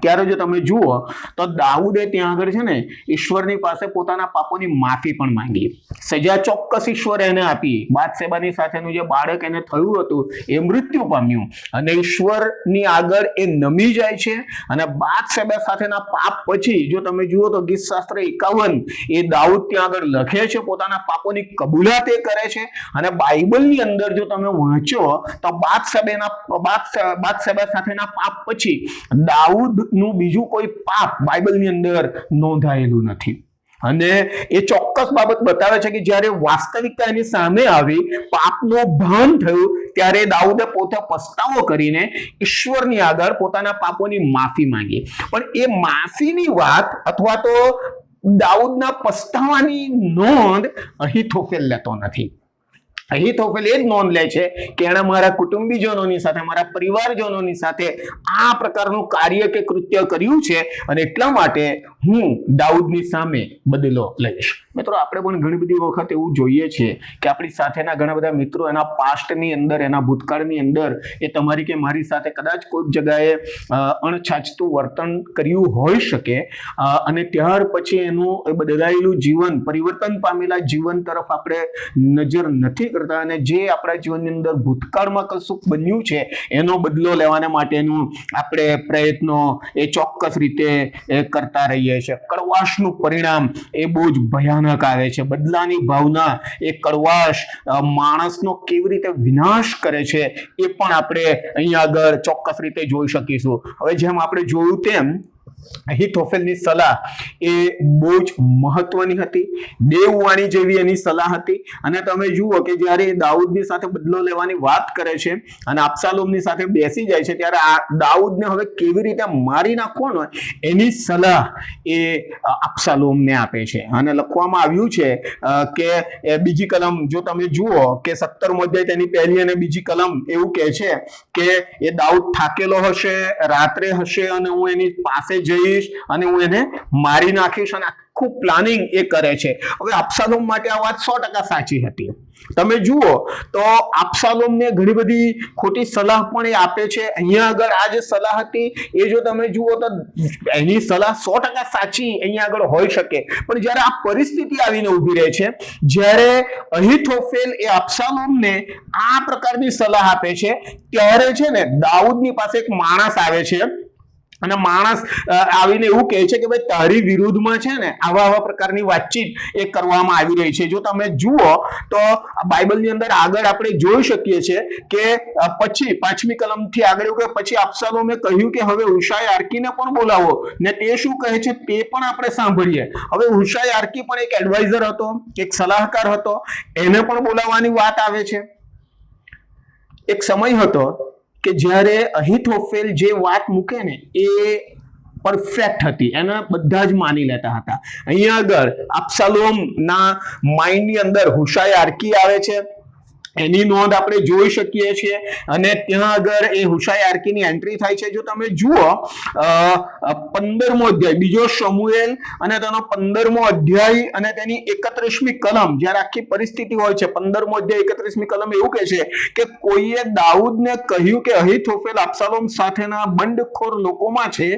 ત્યારે જો તમે જુઓ તો દાઉદે ત્યાં આગળ છે ને ઈશ્વરની પાસે પોતાના પાપોની માફી પણ માંગી. સજા ચોક્કસ ઈશ્વરે એને આપી. બાથશેબાની સાથેનું જે બાળક એને થયું હતું એ મૃત્યુ પામ્યું, અને ઈશ્વરની આગળ એ નમી જાય છે. અને બાથશેબા સાથેના પાપ પછી જો તમે જુઓ તો ગીતશાસ્ત્ર 51 એ દાઉદ ત્યાં આગળ લખે છે, પોતાના પાપોની કબૂલાત એ કરે છે. અને બાઇબલની અંદર જો તમે વાંચો તો બાથશેબા સાથેના પાપ પછી દાઉદ નું બીજું કોઈ પાપ બાઇબલની અંદર નોંધાયેલું નથી. અને એ ચોક્કસ બાબત બતાવે છે કે જ્યારે વાસ્તવિકતા એની સામે આવી, પાપનું ભાન થયું, ત્યારે દાઉદે પોતે પસ્તાવો કરીને ઈશ્વરની આગળ પોતાના પાપોની માફી માંગી. પણ એ માફીની વાત અથવા તો દાઉદના પસ્તાવાની નોંધ અહીથોફેલ લેતો નથી. અહીથોફેલ એ જ નોંધ લે છે કે એણે મારા કુટુંબીજનોની સાથે, મારા પરિવારજનોની સાથે આ પ્રકારનું કાર્ય કે કૃત્ય કર્યું છે, અને એટલા માટે હું દાઉદની સામે બદલો લઈશ. મિત્રો, આપણે પણ ઘણી બધી વખત એવું જોઈએ છીએ કે આપણી સાથેના ઘણા બધા મિત્રો એના પાસ્ટની અંદર, એના ભૂતકાળની અંદર એ તમારી કે મારી સાથે કદાચ કોઈક જગ્યાએ અણછાછતું વર્તન કર્યું હોઈ શકે, અને ત્યાર પછી એનું બદલાયેલું જીવન, પરિવર્તન પામેલા જીવન તરફ આપણે નજર નથી કરતા, અને જે આપણા જીવનની અંદર ભૂતકાળમાં કશું બન્યું છે એનો બદલો લેવાને માટેનું આપણે પ્રયત્નો એ ચોક્કસ રીતે કરતા રહીએ છીએ. કડવાશનું પરિણામ એ બહુ જ ભયાનક આવે છે. બદલાની ભાવના, એ કડવાશ માણસનો કેવી રીતે વિનાશ કરે છે એ પણ આપણે અહીંયા આગળ ચોક્કસ રીતે જોઈ શકીશું. હવે જેમ આપણે જોયું તેમ અહીથોફેલની સલાહ એ બહુ જ મહત્વની હતી, દેવવાણી જેવી એની સલાહ હતી. અને તમે જુઓ કે જ્યારે દાઉદની સાથે બદલો લેવાની વાત કરે છે અને અબશાલોમની સાથે બેસી જાય છે, ત્યારે આ દાઉદને હવે કેવી રીતે મારી નાખવાનો એની સલાહ એ અબશાલોમને આપે છે. અને લખવામાં આવ્યું છે કે બીજી કલમ જો તમે જુઓ કે 17મો અધ્યાય તેની પહેલી અને બીજી કલમ એવું કહે છે કે એ દાઉદ થાકેલો હશે, રાત્રે હશે, અને હું એની પાસે જઈશ અને હું એને મારી નાખીશ, અને આખું પ્લાનિંગ એ કરે છે. હવે અબશાલોમ માટે આ વાત 100% સાચી હતી. તમે જુઓ તો અબશાલોમને ઘણી બધી ખોટી સલાહ પણ એ આપે છે. અહીંયા આગળ આ જે સલાહ હતી એ જો તમે જુઓ તો એની સલાહ 100% સાચી અહીંયા આગળ હોઈ શકે, પણ જ્યારે આ પરિસ્થિતિ આવીને ઊભી રહે છે, જ્યારે અહીથોફેલ એ અબશાલોમને આ પ્રકારની સલાહ આપે છે, ત્યારે છે ને દાઉદની પાસે એક માણસ આવે છે, અને માણસ આવીને એવું કહે છે કે ભાઈ તારી વિરુદ્ધમાં છે ને આવા પ્રકારની વાતચીત એ કરવામાં આવી રહી છે. જો તમે જુઓ તો બાઇબલની અંદર આગળ આપણે જોઈ શકીએ છીએ કે પછી 5મી કલમથી આગળ કે પછી અબશાલોમે કહ્યું કે હવે હુશાય આર્કીને પણ બોલાવો, ને તે શું કહે છે તે પણ આપણે સાંભળીએ. હવે હુશાય આર્કી પણ એક એડવાઇઝર હતો, એક સલાહકાર હતો, એને પણ બોલાવવાની વાત આવે છે. એક સમય હતો કે જ્યારે અહીથોફેલ જે વાત મૂકે ને એ પરફેક્ટ હતી, એને બધા જ માની લેતા હતા. અહીંયા આગળ અબશાલોમના માઇન્ડની અંદર હુશાય આર્કી આવે છે, એની નોંધ આપણે જોઈ શકીએ છીએ, અને ત્યાં આગળ એ હુશાય આર્કીની એન્ટ્રી થાય છે. જો તમે જુઓ 15મો અધ્યાય બીજો શમુએલ અને તેનો 15મો અધ્યાય અને તેની 31મી કલમ, જ્યારે આખી પરિસ્થિતિ હોય છે, 15મો અધ્યાય 31મી કલમ એવું કહે છે કે કોઈએ દાઉદને કહ્યું કે અહીથોફેલ અબશાલોમ સાથેના બંડખોર લોકોમાં છે.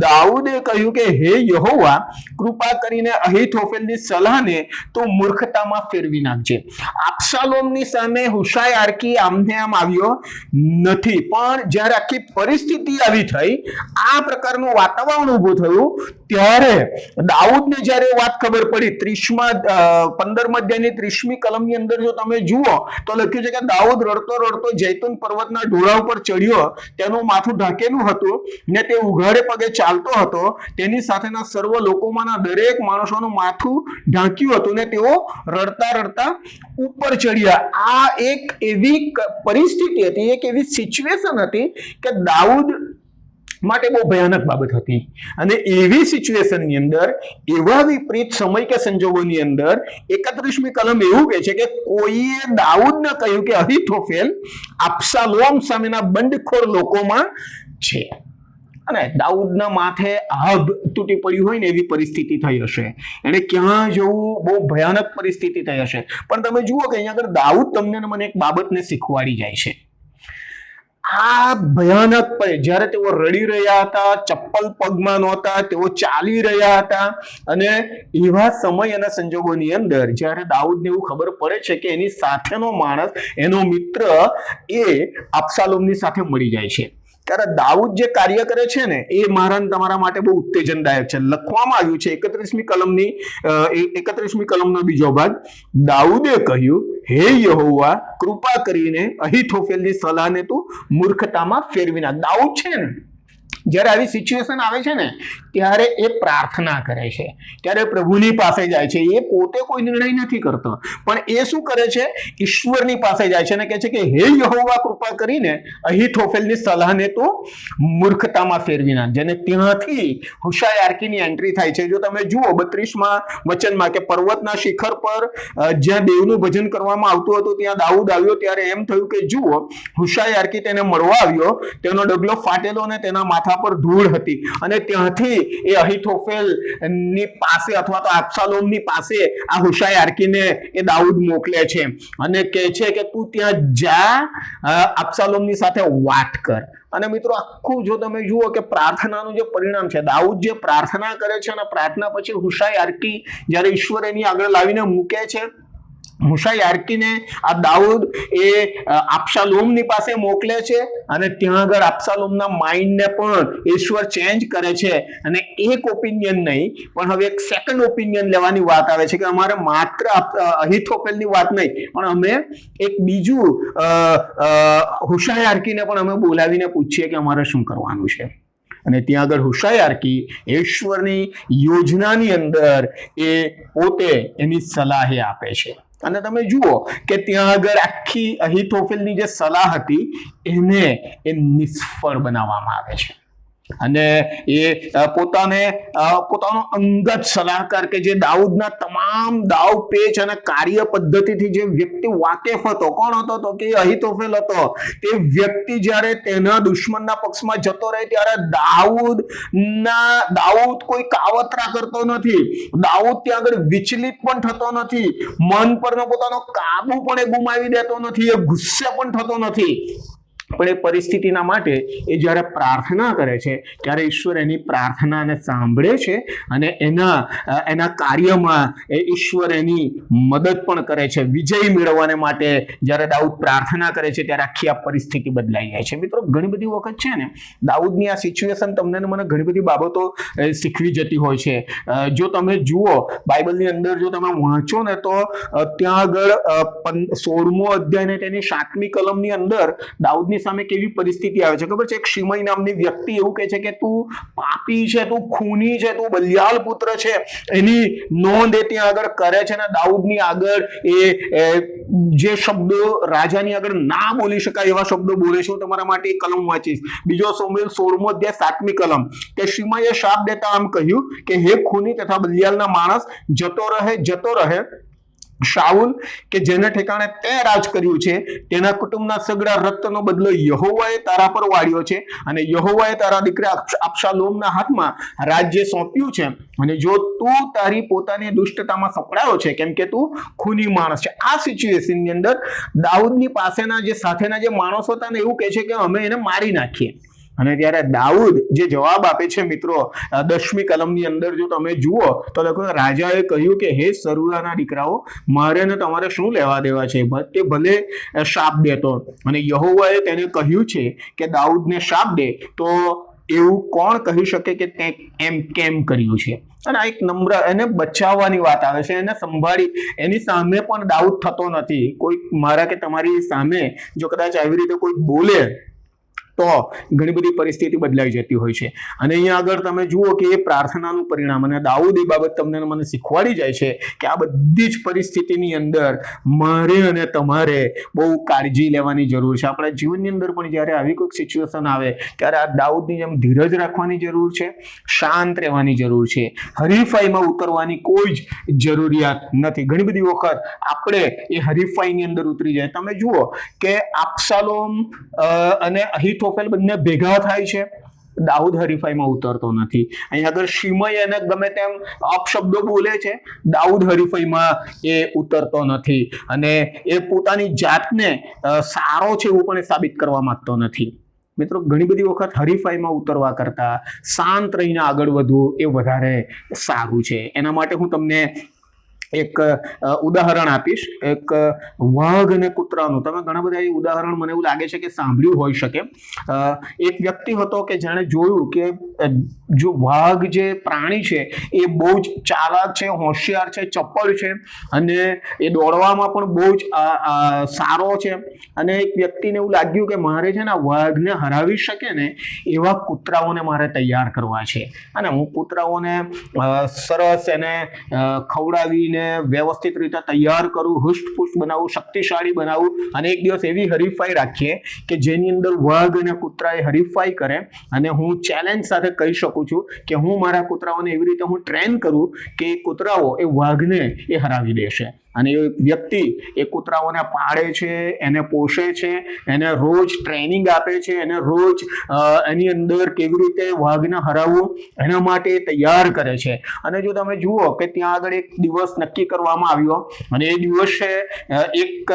દાઉદે કહ્યું કે હે યહોવા, કૃપા કરીને અહીથોફેલની સલાહને તું મૂર્ખતામાં ફેરવી નાખજે. અબશાલોમની સામે સમયે હુશાય આર્કી આમને આમ આવ્યો નથી, પણ જ્યારે આખી પરિસ્થિતિ આવી થઈ, આ પ્રકારનું વાતાવરણ ઊભું થયું, ત્યારે દાઉદને જ્યારે વાત ખબર પડી, 15મા અધ્યાયની 30મી કલમની અંદર જો તમે જુઓ તો લખ્યું છે કે દાઉદ રડતો રડતો જૈતુન પર્વતના ઢોળા ઉપર ચડ્યો, તેનું માથું ઢાંકેલું હતું ને તે ઉઘાડે પગે ચાલતો હતો, તેની સાથેના સર્વ લોકોમાંના દરેક માણસોનું માથું ઢાંક્યું હતું ને તેઓ રડતા રડતા ઉપર ચડ્યા. આ એક એવી પરિસ્થિતિ હતી, એક એવી સિચ્યુએશન હતી કે દાઉદ માટે બહુ ભયાનક બાબત હતી. અને એવી સિચ્યુએશનની અંદર, એવા વિપરીત સમય કે સંજોગોની અંદર 31મી કલમ એવું કહે છે કે કોઈએ દાઉદને કહ્યું કે અહીથોફેલ અબ્સાલોમ સામેના બંડખોર લોકોમાં છે, અને દાઉદના માથે આભ તૂટી પડ્યું હોય ને એવી પરિસ્થિતિ થઈ હશે, એને ક્યાં જવું, બહુ ભયાનક પરિસ્થિતિ થઈ હશે. પણ તમે જુઓ કે અહીંયા આગળ દાઉદ તમને મને એક બાબતને શીખવાડી જાય છે. આ ભયાનક જ્યારે તેઓ રડી રહ્યા હતા, ચપ્પલ પગમાં નહોતા, તેઓ ચાલી રહ્યા હતા, અને એવા સમય અને સંજોગોની અંદર જ્યારે દાઉદને એવું ખબર પડે છે કે એની સાથેનો માણસ, એનો મિત્ર એ અબ્સાલોમની સાથે મળી જાય છે, ત્યારે દાઉદ જે કાર્ય કરે છે ને એ મારા તમારા માટે બહુ ઉત્તેજનદાયક છે. લખવામાં આવ્યું છે 31મી કલમનો બીજો ભાગ, દાઉદે કહ્યું, હે યહોવા, કૃપા કરીને અહીથોફેલની સલાહને તું મૂર્ખતામાં ફેરવી નાખ. દાઉદ છે ને જ્યારે આવી સિચ્યુએશન આવે છે ને ત્યારે એ પ્રાર્થના કરે છે, ત્યારે પ્રભુની પાસે જાય છે. એ પોતે કોઈ નિર્ણય નથી કરતો, પણ એ શું કરે છે, ઈશ્વરની પાસે જાય છે અને કહે છે કે હે યહોવા, કૃપા કરીને અહીથોફેલની સલાહને તો મૂર્ખતામાં ફેરવી નાખ. જેને ત્યાંથી હુશાય આર્કીની એન્ટ્રી થાય છે. જો તમે જુઓ 32મા વચનમાં કે પર્વતના શિખર પર જ્યાં દેવનું ભજન કરવામાં આવતું હતું ત્યાં દાઉદ આવ્યો, ત્યારે એમ થયું કે જુઓ, હુશાય આર્કી તેને મળવા આવ્યો, તેનો ડગલો ફાટેલો અને તેના માથા પર ધૂળ હતી, અને ત્યાંથી એ અહીથોફેલ ની પાસે અથવા તો અબ્સાલોમની પાસે આ હુશાય આર્કીને એ દાઉદ મોકલે છે અને કહે છે કે તું ત્યાં જા, અબ્સાલોમની સાથે વાત કર. અને મિત્રો, આખું જો તમે જુઓ કે પ્રાર્થનાનું જે પરિણામ છે, દાઉદ જે પ્રાર્થના કરે છે અને પ્રાર્થના પછી હુશાય આર્કી જ્યારે ઈશ્વર એની આગળ લાવીને મૂકે છે, હુશાય આર્કીને આ દાઉદ એ અબ્સાલોમની પાસે મોકલે છે, અને ત્યાં આગળ અબ્સાલોમના માઇન્ડને પણ ઈશ્વર ચેન્જ કરે છે, અને એક ઓપિનિયન નહીં પણ હવે એક સેકન્ડ ઓપિનિયન લેવાની વાત આવે છે કે અમારે માત્ર અહીથોફેલની વાત નહીં, પણ અમે એક બીજું હુશાય આર્કીને પણ અમે બોલાવીને પૂછીએ કે અમારે શું કરવાનું છે. અને ત્યાં આગળ હુશાય આર્કી ઈશ્વરની યોજનાની અંદર એ પોતે એની સલાહ આપે છે. અને તમે જુઓ કે ત્યાં આગળ આખી અહીથોફેલની જે સલાહ હતી એને એ નિષ્ફળ બનાવવામાં આવે છે, અને એ પોતાનો અંગત સલાહકાર કે જે દાઉદના તમામ દાવ પેચ અને કાર્ય પદ્ધતિથી જે વ્યક્તિ વાકેફ હતો, કોણ હતો તો કે અહીથોફેલ હતો. તે વ્યક્તિ જ્યારે તેના દુશ્મનના પક્ષમાં જતો રહે ત્યારે દાઉદ કોઈ કાવતરા કરતો નથી, દાઉદ ત્યાં આગળ વિચલિત પણ થતો નથી, મન પરનો પોતાનો કાબુ પણ એ ગુમાવી દેતો નથી, એ ગુસ્સે પણ થતો નથી. પણ એ પરિસ્થિતિના માટે એ જ્યારે પ્રાર્થના કરે છે ત્યારે ઈશ્વર એની પ્રાર્થનાને સાંભળે છે, અને એના કાર્યમાં ઈશ્વર એની મદદ પણ કરે છે. વિજય મેળવવાને માટે જ્યારે દાઉદ પ્રાર્થના કરે છે ત્યારે આખી આ પરિસ્થિતિ બદલાઈ જાય છે. મિત્રો, ઘણી બધી વખત છે ને દાઉદની આ સિચ્યુએશન તમને મને ઘણી બધી બાબતો શીખવી જતી હોય છે. જો તમે જુઓ બાઇબલની અંદર, જો તમે વાંચો ને તો ત્યાં આગળ 16મો અધ્યાય ને તેની 7મી કલમની અંદર દાઉદની સામે કેવી પરિસ્થિતિ આવે છે ખબર છે? એક શિમઈ નામની વ્યક્તિ એવું કહે છે કે તું પાપી છે, તું ખૂની છે, તું બલિયાલ પુત્ર છે, એની નોંધ એ ત્યાં આગળ કરે છે. અને દાઉદની આગળ એ જે શબ્દો રાજાની આગળ ના બોલી શકાય એવા શબ્દો બોલે છે. હું તમારા માટે એક કલમ વાંચીશ, 2 શમૂએલ 16મો અધ્યાય 7મી કલમ. કે શિમઈએ શાપ દેતા આમ કહ્યું કે હે ખૂની તથા બલિયાલના માણસ, જતો રહે શાઉલ કે જેને ઠેકાણે તે રાજ કર્યું છે, તેના કુટુંબના સગડા રક્તનો બદલો યહોવાએ તારા પર વાળ્યો છે, અને યહોવાએ તારા દીકરા અબ્સાલોમના હાથમાં રાજ્ય સોંપ્યું છે. અને જો તું તારી પોતાની દુષ્ટતામાં સપડાયો છે, કેમ કે તું ખૂની માણસ છે. આ સિચ્યુએશનની અંદર દાઉદની પાસેના જે સાથેના જે માણસો હતા ને એવું કહે છે કે અમે એને મારી નાખીએ. અને ત્યારે દાઉદ જે જવાબ આપે છે મિત્રો 10મી કલમની અંદર જો તમે જુઓ તો લખો રાજાએ કહ્યું કે હે સરૂયાના દીકરાઓ, મારે ને તમારે શું લેવા દેવા છે? તે ભલે શાપ દેતો, અને યહોવાએ તેને કહ્યું છે કે દાઉદને શાપ દે, તો એવું કોણ કહી શકે કે તે એમ કેમ કર્યું છે? અને આ એક નમ્ર, એને બચાવવાની વાત આવે છે, એને સંભાળી, એની સામે પણ દાઉદ થતો નથી. કોઈ મારા કે તમારી સામે જો કદાચ આવી રીતે કોઈ બોલે તો ઘણી બધી પરિસ્થિતિ બદલાઈ જતી હોય છે. અને અહીંયા આગળ તમે જુઓ કે એ પ્રાર્થનાનું પરિણામ, અને દાઉદ એ બાબત તમને મને શીખવાડી જાય છે કે આ બધી જ પરિસ્થિતિની અંદર મારે અને તમારે બહુ કાળજી લેવાની જરૂર છે. આપણા જીવનની અંદર પણ જ્યારે આવી કોઈક સિચ્યુએશન આવે ત્યારે આ દાઉદની જેમ ધીરજ રાખવાની જરૂર છે, શાંત રહેવાની જરૂર છે, હરીફાઈમાં ઉતરવાની કોઈ જ જરૂરિયાત નથી. ઘણી બધી વખત આપણે એ હરીફાઈની અંદર ઉતરી જાય. તમે જુઓ કે અબશાલોમ અને અહીથોફેલ બંને ભેગા થાય છે, દાઉદ હરીફાઈમાં ઉતરતો નથી. અહીં આગળ શિમય એને ગમે તેમ અપશબ્દો બોલે છે, દાઉદ હરીફાઈમાં એ ઉતરતો નથી, અને એ પોતાની જાતને સારો છે એવું પણ સાબિત કરવા માંગતો નથી. મિત્રો, ઘણી બધી વખત હરીફાઈમાં ઉતરવા કરતા શાંત રહીને આગળ વધવું એ વધારે સારું છે. એના માટે હું તમને એક ઉદાહરણ આપીશ, એક વાઘ અને કૂતરાનું. તમે ઘણા બધા એ ઉદાહરણ મને એવું લાગે છે કે સાંભળ્યું હોઈ શકે. એક વ્યક્તિ હતો કે જેણે જોયું કે જો વાઘ જે પ્રાણી છે એ બહુ જ ચાલાક છે, હોશિયાર છે, ચપળ છે, અને એ દોડવામાં પણ બહુ જ સારો છે. અને એક વ્યક્તિને એવું લાગ્યું કે મારે છે ને વાઘને હરાવી શકે ને એવા કૂતરાઓને મારે તૈયાર કરવા છે, અને હું કૂતરાઓને સરસ એને ખવડાવીને વ્યવસ્થિત રીતે તૈયાર કરું, હુષ્ટપુષ્ટ બનાવું, શક્તિશાળી બનાવું, અને એક દિવસ એવી હરીફાઈ રાખીએ કે જેની અંદર વાઘ અને કૂતરા એ હરીફાઈ કરે, અને હું ચેલેન્જ સાથે કહી શકું છું કે હું મારા કૂતરાઓને એવી રીતે હું ટ્રેન કરું કે કૂતરાઓ એ વાઘને એ હરાવી દેશે. અને એ વ્યક્તિ એ કૂતરાઓને પાળે છે, એને પોષે છે, એને રોજ ટ્રેનિંગ આપે છે, એને રોજ એની અંદર કેવી રીતે વાઘને હરાવવું એના માટે તૈયાર કરે છે. અને જો તમે જુઓ કે ત્યાં આગળ એક દિવસ નક્કી કરવામાં આવ્યો, અને એ દિવસે એક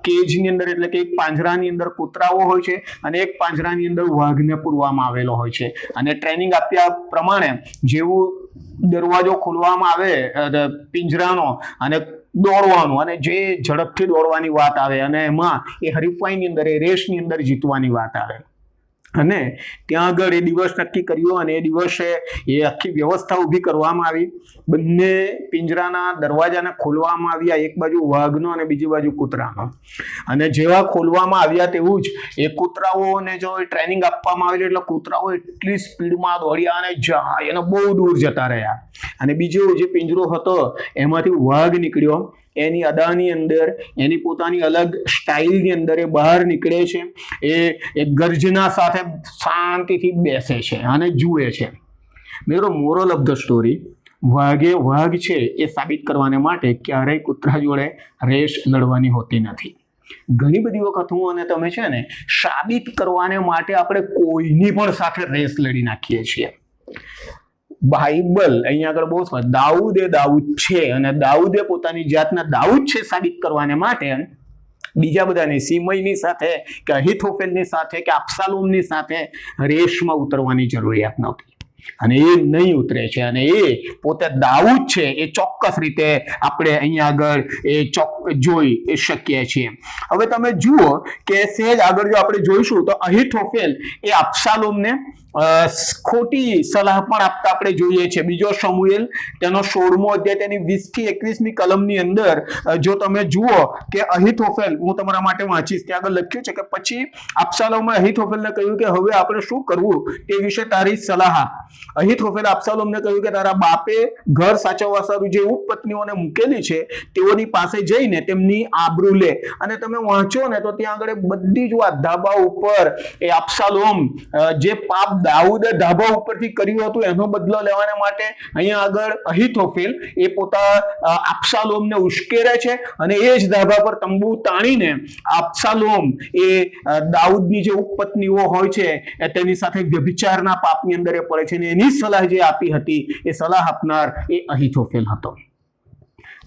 કેજની અંદર, એટલે કે એક પાંજરાની અંદર કૂતરાઓ હોય છે, અને એક પાંજરાની અંદર વાઘને પૂરવામાં આવેલો હોય છે. અને ટ્રેનિંગ આપ્યા પ્રમાણે જેવું દરવાજો ખોલવામાં આવે પિંજરાનો, અને દોડવાનું, અને જે ઝડપથી દોડવાની વાત આવે, અને એમાં એ હરીફાઈની અંદર, એ રેસની અંદર જીતવાની વાત આવે. અને ત્યાં આગળ એ દિવસ નક્કી કર્યો, અને એ દિવસે એ આખી વ્યવસ્થા ઊભી કરવામાં આવી. બંને પિંજરાના દરવાજાને ખોલવામાં આવ્યા, એક બાજુ વાઘનો અને બીજી બાજુ કૂતરાનો. અને જેવા ખોલવામાં આવ્યા તેવું જ એ કૂતરાઓને જો ટ્રેનિંગ આપવામાં આવેલી, એટલે કૂતરાઓ એટલી સ્પીડમાં દોડ્યા અને જાય અને બહુ દૂર જતા રહ્યા. અને બીજો જે પિંજરો હતો એમાંથી વાઘ નીકળ્યો, એની અદાની અંદર, એની પોતાની અલગ સ્ટાઇલની અંદર એ બહાર નીકળે છે. એ ગર્જના સાથે શાંતિથી બેસે છે અને જુએ છે. મિત્રો, મોરલ ઓફ ધ સ્ટોરી, વાઘ છે એ સાબિત કરવાને માટે ક્યારેય કૂતરા જોડે રેસ લડવાની હોતી નથી. ઘણી બધી વખત હું અને તમે છે ને સાબિત કરવાને માટે આપણે કોઈની પણ સાથે રેસ લડી નાખીએ છીએ. બાઇબલ અહીંયા આગળ બહુ સ્પષ્ટ, દાઉદ છે, અને દાઉદે પોતાની જાતના દાઉદ છે સાબિત કરવાને માટે બીજા બધાની, સિમયની સાથે કે અહીથોફેલની સાથે કે અબશાલોમની સાથે રેસમાં ઉતરવાની જરૂરિયાત નહોતી. અને એ નહીં ઉતરે છે, અને એ પોતે દાઉદ છે એ ચોક્કસ રીતે આપણે અહીંયા આગળ એ જોઈ શકીએ છીએ. હવે તમે જુઓ કે સહેજ આગળ જો આપણે જોઈશું તો અહીથોફેલ એ અબશાલોમને ખોટી સલાહ પણ આપતા આપણે જોઈએ છીએ. બીજો શમુએલ તેનો 16મો અધ્યાય તેની 20 થી 21મી કલમની અંદર જો તમે જુઓ કે અહીથોફેલ, હું તમારા માટે વાંચીશ, ત્યાં આગળ લખ્યું છે કે પછી અબશાલોમે અહીથોફેલને કહ્યું કે હવે આપણે શું કરવું તે વિશે તારી સલાહ આપ. અહીથોફેલે અબશાલોમને કહ્યું કે તારા બાપે ઘર સાચવવા સારું જે ઉપપત્નીઓને મૂકેલી છે તેઓની પાસે જઈને તેમની આબરૂ લે. અને તમે વાંચો ને તો ત્યાં આગળ બધી જ વાત ધાબા ઉપર એ અબશાલોમ જે પાપ દાઉદે ધાબા ઉપરથી કર્યું હતું એનો બદલો લેવાના માટે અહીંયા આગળ અહીથોફેલ એ પોતા અબશાલોમને ઉશ્કેરે છે, અને એ જ ધાબા પર તંબુ તાણીને અબશાલોમ એ દાઉદની જે ઉપપત્નીઓ હોય છે તેની સાથે વ્યભિચારના પાપની અંદર એ પડે છે. એની સલાહ જે આપી હતી એ સલાહ આપનાર એ અહીથોફેલ હતો.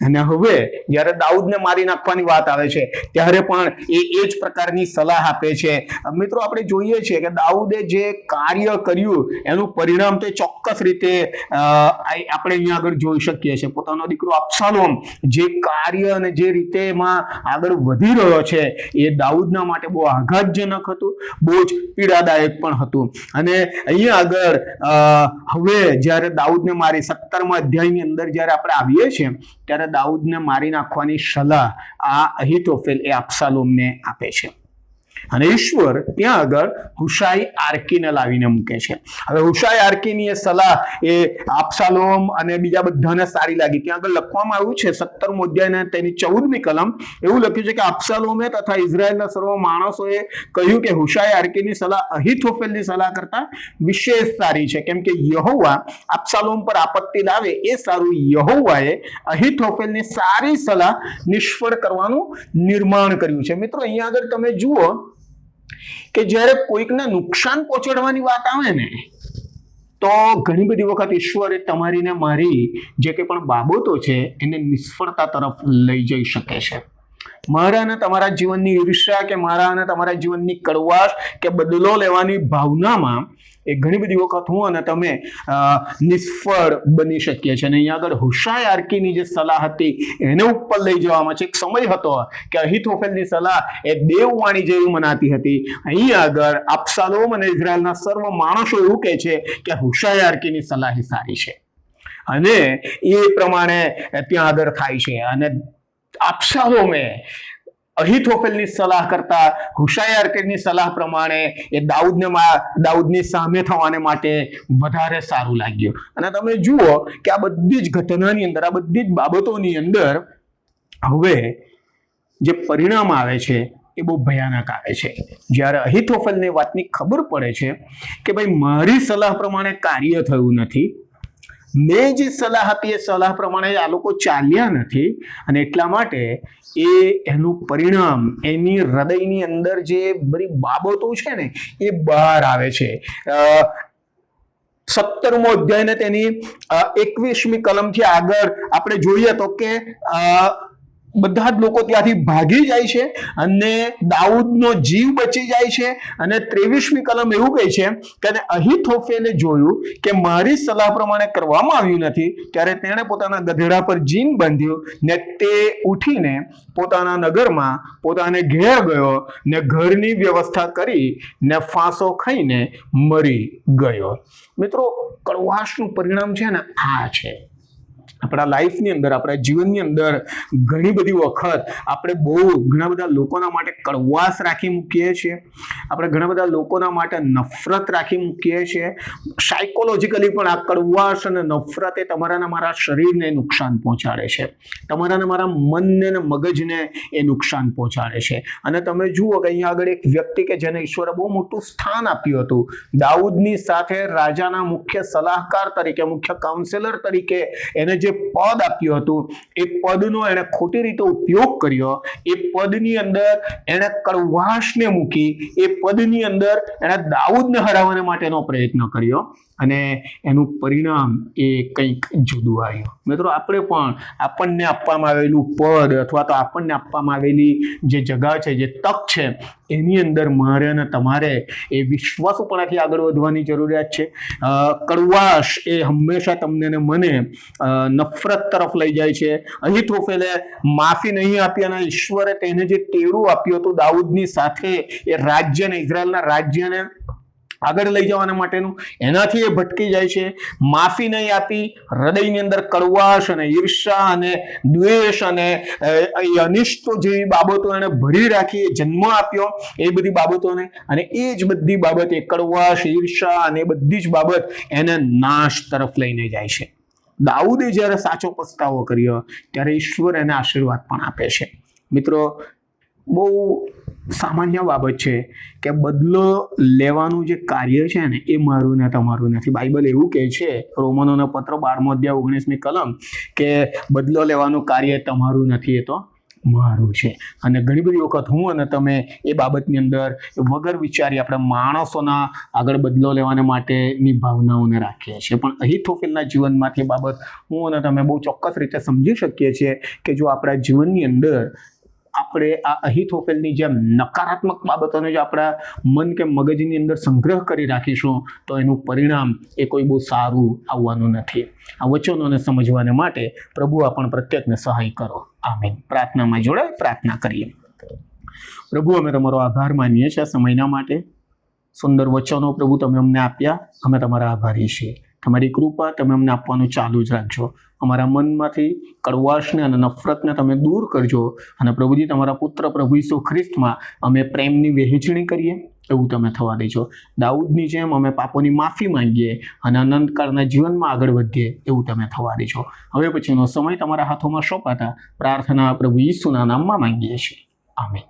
અને હવે જ્યારે દાઉદને મારી નાખવાની વાત આવે છે ત્યારે પણ એ જ પ્રકારની સલાહ આપે છે. મિત્રો આપણે જોઈએ છીએ કે દાઉદે જે કાર્ય કર્યું એનું પરિણામ તો ચોક્કસ રીતે આપણે અહીંયા આગળ જોઈ શકીએ છીએ. પોતાનો દીકરો અબશાલોમ જે કાર્ય અને જે રીતે એમાં આગળ વધી રહ્યો છે એ દાઉદના માટે બહુ આઘાતજનક હતું, બહુ જ પીડાદાયક પણ હતું. અને અહીંયા આગળ હવે જ્યારે દાઉદને મારી 17મા અધ્યાયની અંદર જ્યારે આપણે આવીએ છીએ ત્યારે દાઉદને મારી નાખવાની સલાહ આ અહીતોફેલ એ અબશાલોમને આપે છે. અને ઈશ્વર ત્યાં આગળ હુશાઈ આર્કીને લાવીને મૂકે છે. હવે હુશાઈ આર્કીની એ સલાહ એ અબશાલોમ અને બીજા બધાને સારી લાગી. ત્યાં આગળ લખવામાં આવ્યું છે 17મો અધ્યાય તેની 14મી કલમ એવું લખ્યું છે કે અબશાલોમે તથા ઇઝરાયલના સર્વ માણસોએ કહ્યું કે હુશાઈ આર્કીની સલાહ અહીતોફેલની સલાહ કરતા વિશેષ સારી છે, કેમ કે યહોવા અબશાલોમ પર આપત્તિ લાવે એ સારું. યહોવાએ અહીતોફેલની સારી સલાહ નિષ્ફળ કરવાનું નિર્માણ કર્યું છે. મિત્રો અહીંયા આગળ તમે જુઓ કે જ્યારે કોઈકને નુકસાન પહોંચાડવાની વાત આવે ને તો ઘણી બધી વખત ઈશ્વરે તમારી ને મારી જે કંઈ પણ બાબતો છે એને નિષ્ફળતા તરફ લઈ જઈ શકે છે. મારા અને તમારા જીવનની ઈર્ષ્યા કે મારા અને તમારા જીવનની કડવાશ કે બદલો લેવાની ભાવનામાં એ ઘણી બધી વખત હું અને તમે નિષ્ફળ બની શકીએ છીએ. અને અહીંયા આગળ હુશાઈ આર્કીની જે સલાહ હતી એને ઉપર લઈ જવામાં છે. એક સમય હતો કે અહીતોફેલની સલાહ એ દેવવાણી જેવી મનાતી હતી. અહીંયા આગળ અબશાલોમ અને ઇઝરાયલના સર્વ માણસો એવું કહે છે કે હુશાઈ આર્કીની સલાહ એ સારી છે અને એ પ્રમાણે ત્યાં આગળ થાય છે. અને અબશાલોમે અહીતોફેલની સલાહ કરતા હુશાઈ આર્કીની સલાહ પ્રમાણે એ દાઉદની સામે થવાને માટે વધારે સારું લાગ્યું. અને તમે જુઓ કે આ બધી જ ઘટનાની અંદર, આ બધી જ બાબતોની અંદર હવે જે પરિણામ આવે છે એ બહુ ભયાનક આવે છે. જ્યારે અહીતોફેલની વાતની ખબર પડે છે કે ભાઈ મારી સલાહ પ્રમાણે કાર્ય થયું નથી, મેં જે સલાહ આપી એ સલાહ પ્રમાણે આ લોકો ચાલ્યા નથી, અને એટલા માટે એનું પરિણામ એની હૃદયની અંદર જે બધી બાબતો છે ને એ બહાર આવે છે. 17મો અધ્યાય ને તેની 21મી કલમથી આગળ આપણે જોઈએ તો કે બધા જ લોકો ત્યાંથી ભાગી જાય છે અને દાઉદનો જીવ બચી જાય છે. અને 23મી કલમ એવું કહે છે કે અહીતોફેલે જોયું કે મારી સલાહ પ્રમાણે કરવામાં આવ્યું નથી ત્યારે તેણે પોતાના ગધેડા પર જીન બાંધ્યું ને તે ઉઠીને પોતાના નગરમાં પોતાને ઘેર ગયો ને ઘરની વ્યવસ્થા કરી ને ફાંસો ખાઈને મરી ગયો. મિત્રો, કડવાશનું પરિણામ છે ને આ છે. આપણા લાઈફની અંદર, આપણા જીવનની અંદર ઘણી બધી વખત આપણે ઘણા બધા લોકોના માટે કડવાશ રાખી મૂકીએ છીએ. આપણે ઘણા બધા લોકોના માટે નફરત રાખી મૂકીએ છીએ. સાયકોલોજીકલી પણ આ કડવાશ અને નફરત એ તમારા ને મારા શરીરને નુકસાન પહોંચાડે છે, તમારા ને મારા મનને ને મગજને એ નુકસાન પહોંચાડે છે. અને તમે જુઓ કે અહીંયા આગળ એક વ્યક્તિ કે જેને ઈશ્વરે બહુ મોટું સ્થાન આપ્યું હતું, દાઉદની સાથે રાજાના મુખ્ય સલાહકાર તરીકે, મુખ્ય કાઉન્સેલર તરીકે એને જે પદ આપ્યું હતું એ પદનો એને ખોટી રીતે ઉપયોગ કર્યો. એ પદની અંદર એને કડવાશને મૂકી, એ પદની અંદર એને દાઉદને હરાવવા માટેનો પ્રયત્ન કર્યો અને એનું પરિણામ એ કંઈક જુદું આવ્યું. મિત્રો, આપણે પણ આપણને આપવામાં આવેલું પદ અથવા તો આપણને આપવામાં આવેલી જે જગા છે, જે તક છે, એની અંદર મારે અને તમારે એ વિશ્વાસુપણાથી આગળ વધવાની જરૂરિયાત છે. કડવાશ એ હંમેશા તમને ને મને નફરત તરફ લઈ જાય છે. અહીતોફેલે માફી નહીં આપી અને ઈશ્વરે તેને જે ટેડું આપ્યું હતું દાઉદની સાથે એ રાજ્યને, ઇઝરાયલના રાજ્યને આગળ લઈ જવાના માટેનું, એનાથી એ ભટકી જાય છે. માફી નહીં આપી, હૃદયની અંદર કડવાશ અને ઈર્ષા અને દ્વેષ અને અનિષ્ટો જેવી બાબતો એને ભરી રાખી, જન્મ આપ્યો એ બધી બાબતોને, અને એ જ બધી બાબત, એ કડવાશ, ઈર્ષા અને એ બધી જ બાબત એને નાશ તરફ લઈને જાય છે. દાઉદે જ્યારે સાચો પસ્તાવો કર્યો ત્યારે ઈશ્વર એને આશીર્વાદ પણ આપે છે. મિત્રો, બહુ સામાન્ય બાબત છે કે બદલો લેવાનું જે કાર્ય છે ને એ મારું ને તમારું નથી. બાઇબલ એવું કહે છે, રોમનોનો પત્ર 12મો અધ્યાય 19મી કલમ, કે બદલો લેવાનું કાર્ય તમારું નથી, એ તો મારું છે. અને ઘણી બધી વખત હું અને તમે એ બાબતની અંદર વગર વિચારી આપણે માણસોના આગળ બદલો લેવાને માટેની ભાવનાઓને રાખીએ છીએ. પણ અહીથોફેલના જીવનમાંથી એ બાબત હું અને તમે બહુ ચોક્કસ રીતે સમજી શકીએ છીએ કે જો આપણા જીવનની અંદર આપણે આ અહીથોફેલની જેમ નકારાત્મક બાબતોને જો આપણા મન કે મગજની અંદર સંગ્રહ કરી રાખીશું તો એનું પરિણામ એ કોઈ બહુ સારું આવવાનું નથી. આ વચનોને સમજવાને માટે પ્રભુ આપણ પ્રત્યેકને સહાય કરો. આમીન. પ્રાર્થનામાં જોડાય, પ્રાર્થના કરીએ. પ્રભુ, અમે તમારો આભાર માનીએ છીએ આ સમયના માટે. સુંદર વચનો પ્રભુ તમે અમને આપ્યા, અમે તમારા આભારી છીએ. તમારી કૃપા તમે અમને આપવાનું ચાલુ જ રાખજો. અમારા મનમાંથી કડવાશને અને નફરતને તમે દૂર કરજો. અને પ્રભુજી, તમારા પુત્ર પ્રભુ ઈસુ ખ્રિસ્તમાં અમે પ્રેમની વહેંચણી કરીએ એવું તમે થવા દેજો. દાઉદની જેમ અમે પાપોની માફી માંગીએ અને અનંતકાળના જીવનમાં આગળ વધીએ એવું તમે થવા દેજો. હવે પછીનો સમય તમારા હાથોમાં સોંપાતા પ્રાર્થના પ્રભુ ઈસુના નામમાં માંગીએ છીએ. આમીન.